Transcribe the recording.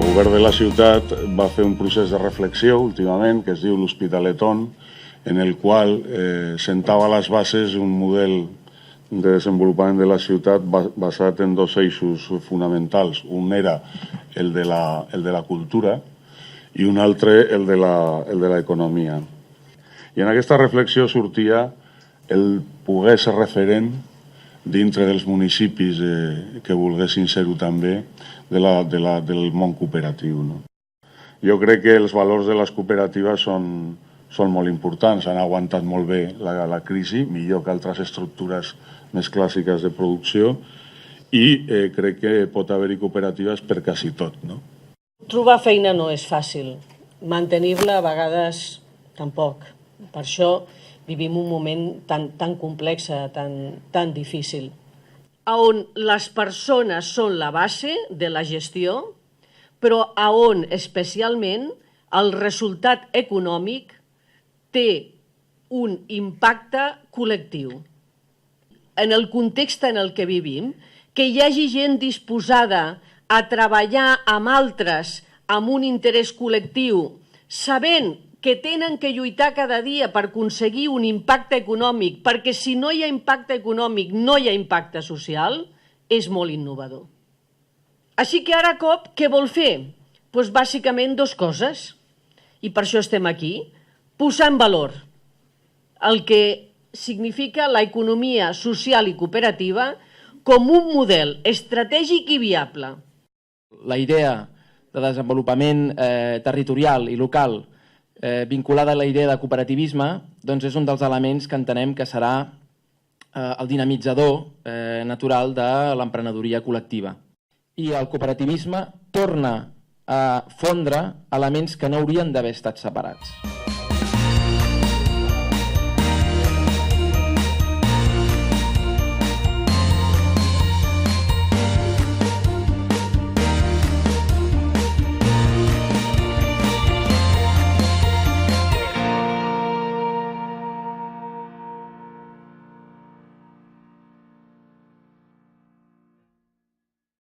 El govern de la ciutat va fer un procés de reflexió últimament que es diu l'Hospitaletón, en el qual sentava les bases un model de desenvolupament de la ciutat basat en dos eixos fonamentals. Un era el de la cultura i un altre el de l'economia. I en aquesta reflexió sortia el poder ser referent dintre dels municipis que volguessin ser-ho també del món cooperatiu. Jo crec que els valors de les cooperatives són molt importants, han aguantat molt bé la crisi, millor que altres estructures més clàssiques de producció, i crec que pot haver-hi cooperatives per quasi tot. Trobar feina no és fàcil, mantenir-la a vegades tampoc. Per això vivim un moment tan complex, tan difícil, on les persones són la base de la gestió, però on especialment el resultat econòmic té un impacte col·lectiu. En el context en el que vivim, que hi hagi gent disposada a treballar amb altres amb un interès col·lectiu, sabent que tenen que lluitar cada dia per aconseguir un impacte econòmic, perquè si no hi ha impacte econòmic no hi ha impacte social, és molt innovador. Així que ara COP què vol fer? Doncs bàsicament dues coses, i per això estem aquí, posar en valor el que significa l'economia social i cooperativa com un model estratègic i viable. La idea de desenvolupament territorial i local vinculada a la idea de cooperativisme doncs és un dels elements que entenem que serà el dinamitzador natural de l'emprenedoria col·lectiva. I el cooperativisme torna a fondre elements que no haurien d'haver estat separats.